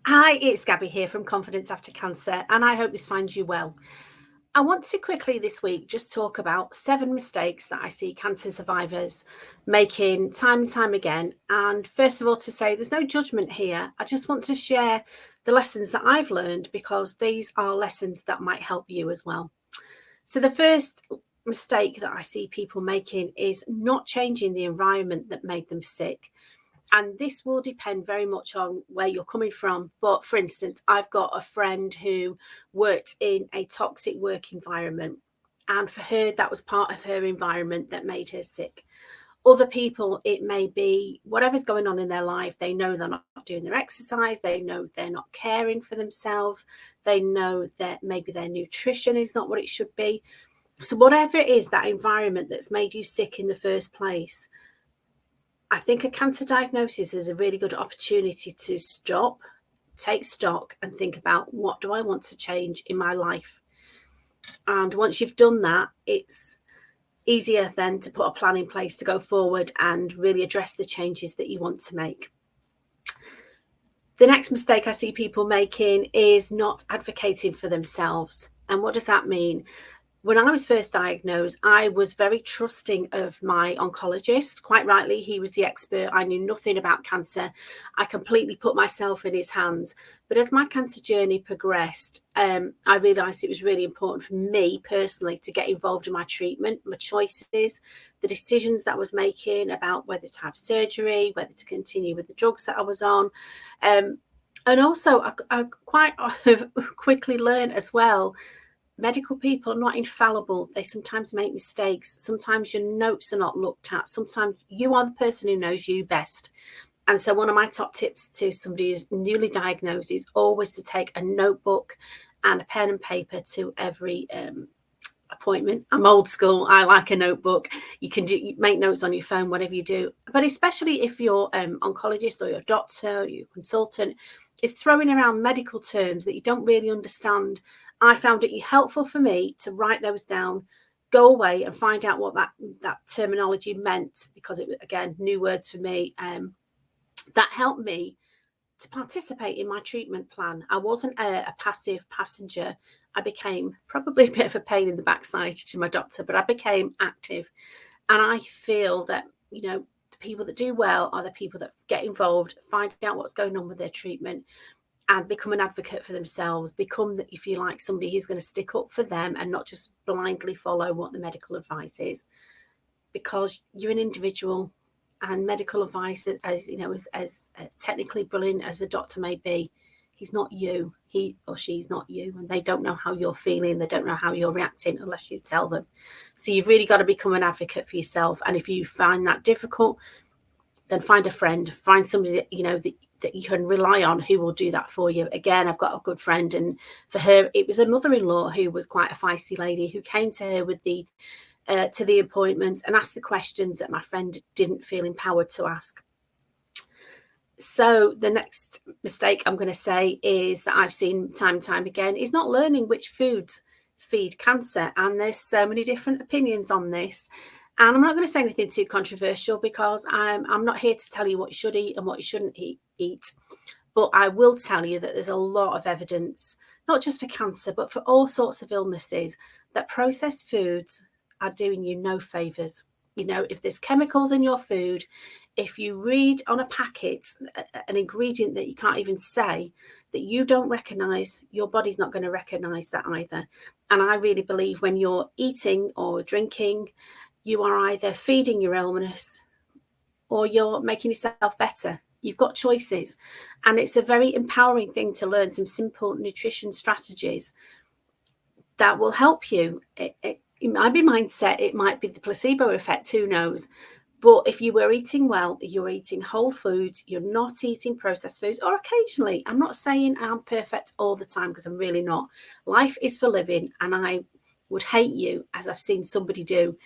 Hi, it's Gabby here from Confidence After Cancer, and I hope this finds you well. I want to quickly this week just talk about 7 mistakes that I see cancer survivors making time and time again. And first of all, to say there's no judgment here. I just want to share the lessons that I've learned because these are lessons that might help you as well. So, the first mistake that I see people making is not changing the environment that made them sick. And this will depend very much on where you're coming from. But for instance, I've got a friend who worked in a toxic work environment. And for her, that was part of her environment that made her sick. Other people, it may be whatever's going on in their life. They know they're not doing their exercise. They know they're not caring for themselves. They know that maybe their nutrition is not what it should be. So, whatever it is, that environment that's made you sick in the first place, I think a cancer diagnosis is a really good opportunity to stop, take stock, and think about what do I want to change in my life. And once you've done that, it's easier then to put a plan in place to go forward and really address the changes that you want to make. The next mistake I see people making is not advocating for themselves. And what does that mean? When I was first diagnosed, I was very trusting of my oncologist. Quite rightly, he was the expert. I knew nothing about cancer. I completely put myself in his hands. But as my cancer journey progressed, I realised it was really important for me personally to get involved in my treatment, my choices, the decisions that I was making about whether to have surgery, whether to continue with the drugs that I was on. And also, I quite quickly learned as well, medical people are not infallible. They sometimes make mistakes. Sometimes your notes are not looked at. Sometimes you are the person who knows you best. And so one of my top tips to somebody who's newly diagnosed is always to take a notebook and a pen and paper to every appointment. I'm old school. I like a notebook. You make notes on your phone, whatever you do. But especially if your oncologist or your doctor or your consultant is throwing around medical terms that you don't really understand, I found it helpful for me to write those down, go away and find out what that terminology meant, because it was, again, new words for me. That helped me to participate in my treatment plan. I wasn't a passive passenger. I became probably a bit of a pain in the backside to my doctor, but I became active. And I feel that, the people that do well are the people that get involved, find out what's going on with their treatment, and become an advocate for themselves, become, if you like, somebody who's going to stick up for them and not just blindly follow what the medical advice is, because you're an individual, and medical advice, as technically brilliant as a doctor may be, he's not you. He or she's not you, and they don't know how you're feeling. They don't know how you're reacting unless you tell them. So you've really got to become an advocate for yourself. And if you find that difficult, then find a friend, find somebody that you can rely on who will do that for you. Again, I've got a good friend, and for her, it was a mother-in-law who was quite a feisty lady who came to her with to the appointment and asked the questions that my friend didn't feel empowered to ask. So the next mistake I'm going to say is that I've seen time and time again is not learning which foods feed cancer. And there's so many different opinions on this. And I'm not going to say anything too controversial, because I'm not here to tell you what you should eat and what you shouldn't eat. But I will tell you that there's a lot of evidence, not just for cancer, but for all sorts of illnesses, that processed foods are doing you no favours. If there's chemicals in your food, if you read on a packet an ingredient that you can't even say, that you don't recognise, your body's not going to recognise that either. And I really believe when you're eating or drinking, you are either feeding your illness or you're making yourself better. You've got choices. And it's a very empowering thing to learn some simple nutrition strategies that will help you. It might be mindset, it might be the placebo effect, who knows? But if you were eating well, you're eating whole foods, you're not eating processed foods, or occasionally. I'm not saying I'm perfect all the time, because I'm really not. Life is for living, and I would hate you, as I've seen somebody do,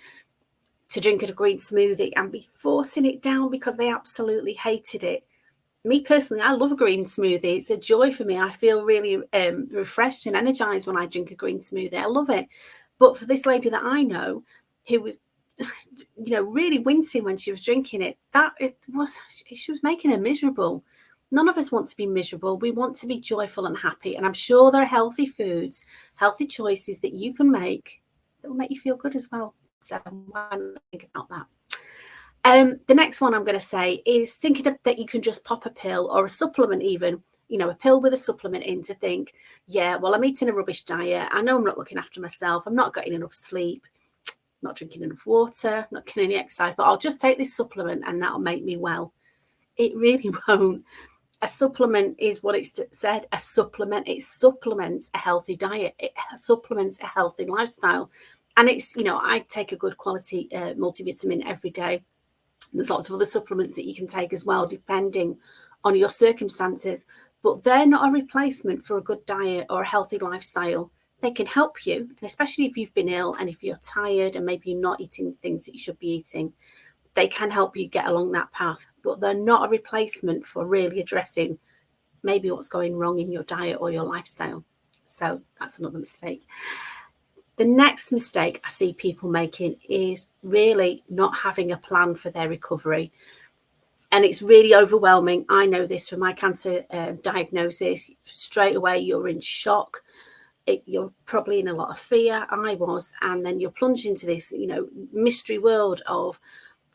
to drink a green smoothie and be forcing it down because they absolutely hated it. Me personally, I love a green smoothie. It's a joy for me. I feel really refreshed and energized when I drink a green smoothie. I love it. But for this lady that I know, who was, really wincing when she was drinking it, she was making her miserable. None of us want to be miserable. We want to be joyful and happy. And I'm sure there are healthy foods, healthy choices that you can make that will make you feel good as well. So why not think about that? The next one I'm going to say is thinking that you can just pop a pill or a supplement, even, a pill with a supplement in, to think, yeah, well, I'm eating a rubbish diet. I know I'm not looking after myself. I'm not getting enough sleep, not drinking enough water, not getting any exercise, but I'll just take this supplement and that'll make me well. It really won't. A supplement is what it's said, a supplement. It supplements a healthy diet. It supplements a healthy lifestyle. And it's, I take a good quality multivitamin every day. There's lots of other supplements that you can take as well, depending on your circumstances. But they're not a replacement for a good diet or a healthy lifestyle. They can help you, and especially if you've been ill and if you're tired and maybe you're not eating the things that you should be eating, they can help you get along that path. But they're not a replacement for really addressing maybe what's going wrong in your diet or your lifestyle. So that's another mistake. The next mistake I see people making is really not having a plan for their recovery. And it's really overwhelming. I know this from my cancer diagnosis. Straight away, you're in shock. You're probably in a lot of fear. I was. And then you're plunged into this, mystery world of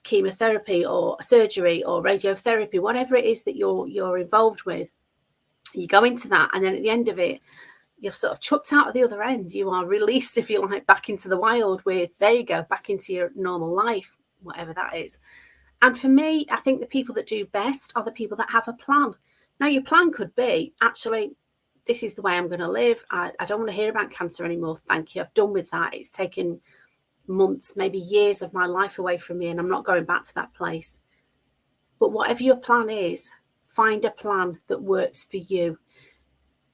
chemotherapy or surgery or radiotherapy, whatever it is that you're involved with. You go into that, and then at the end of it, you're sort of chucked out of the other end. You are released, if you like, back into the wild with, there you go, back into your normal life, whatever that is. And for me, I think the people that do best are the people that have a plan. Now, your plan could be, actually, this is the way I'm going to live. I don't want to hear about cancer anymore. Thank you. I've done with that. It's taken months, maybe years of my life away from me, and I'm not going back to that place. But whatever your plan is, find a plan that works for you.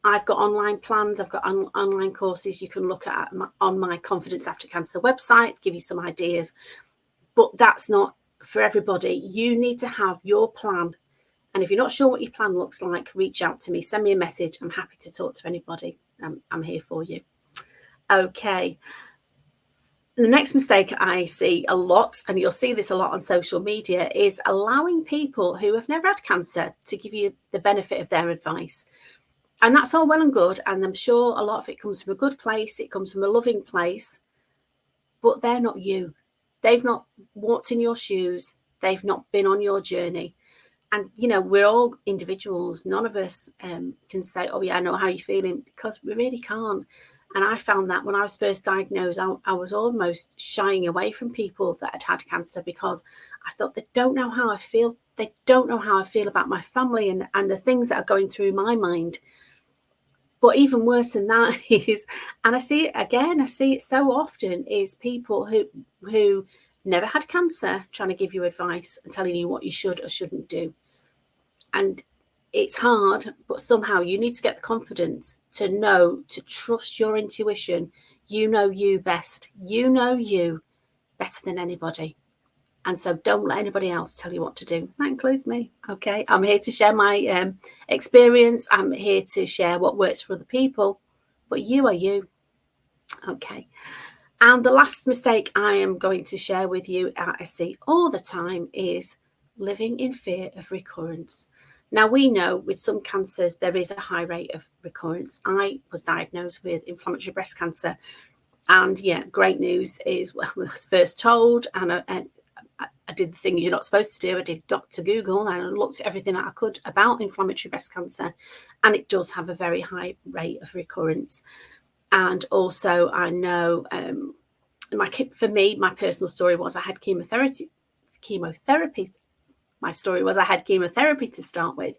I've got online plans. I've got online courses you can look at on my Confidence After Cancer website, give you some ideas. But that's not for everybody. You need to have your plan. And if you're not sure what your plan looks like, reach out to me. Send me a message. I'm happy to talk to anybody. I'm here for you. Okay. The next mistake I see a lot, and you'll see this a lot on social media, is allowing people who have never had cancer to give you the benefit of their advice. And that's all well and good. And I'm sure a lot of it comes from a good place. It comes from a loving place. But they're not you. They've not walked in your shoes. They've not been on your journey. And, we're all individuals. None of us can say, oh, yeah, I know how you're feeling, because we really can't. And I found that when I was first diagnosed, I was almost shying away from people that had cancer, because I thought, they don't know how I feel. They don't know how I feel about my family and the things that are going through my mind. But even worse than that is, and I see it so often, is people who never had cancer trying to give you advice and telling you what you should or shouldn't do. And it's hard, but somehow you need to get the confidence to trust your intuition. You know you best. You know you better than anybody. And so don't let anybody else tell you what to do. That includes me. Okay. I'm here to share my experience. I'm here to share what works for other people. But you are you. Okay. And the last mistake I am going to share with you, I see all the time, is living in fear of recurrence. Now, we know with some cancers, there is a high rate of recurrence. I was diagnosed with inflammatory breast cancer. And yeah, great news is, when I was first told, and I did the thing you're not supposed to do. I did Dr. Google and I looked at everything that I could about inflammatory breast cancer. And it does have a very high rate of recurrence. And also, I know for me, my personal story was I had chemotherapy. My story was I had chemotherapy to start with.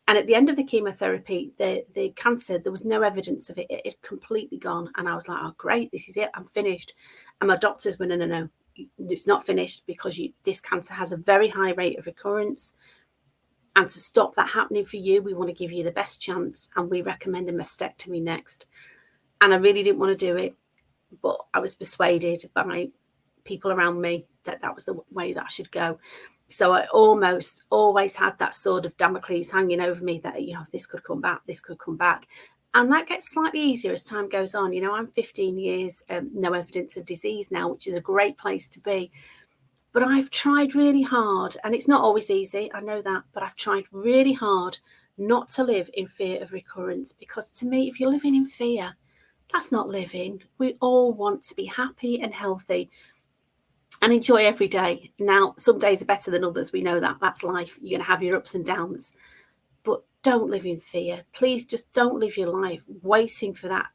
And at the end of the chemotherapy, the cancer, there was no evidence of it. It had completely gone. And I was like, oh, great, this is it. I'm finished. And my doctors went, no, it's not finished, because this cancer has a very high rate of recurrence. And to stop that happening for you, we want to give you the best chance. And we recommend a mastectomy next. And I really didn't want to do it, but I was persuaded by people around me that that was the way that I should go. So I almost always had that sword of Damocles hanging over me that, this could come back, this could come back. And that gets slightly easier as time goes on. I'm 15 years, no evidence of disease now, which is a great place to be. But I've tried really hard, and it's not always easy, I know that, but I've tried really hard not to live in fear of recurrence, because to me, if you're living in fear, that's not living. We all want to be happy and healthy and enjoy every day. Now, some days are better than others. We know that. That's life. You're going to have your ups and downs. But don't live in fear. Please just don't live your life waiting for that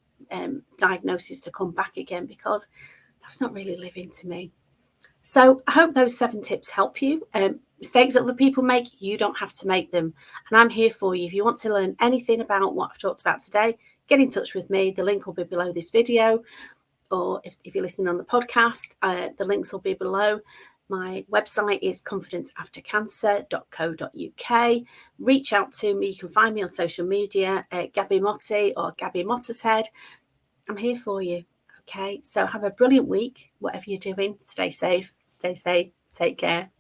diagnosis to come back again, because that's not really living to me. So I hope those 7 tips help you. Mistakes that other people make, you don't have to make them. And I'm here for you. If you want to learn anything about what I've talked about today, get in touch with me. The link will be below this video. Or if you're listening on the podcast, the links will be below. My website is confidenceaftercancer.co.uk. Reach out to me. You can find me on social media at Gabby Motti or Gabby Mottershead. I'm here for you. Okay, so have a brilliant week, whatever you're doing. Stay safe, take care.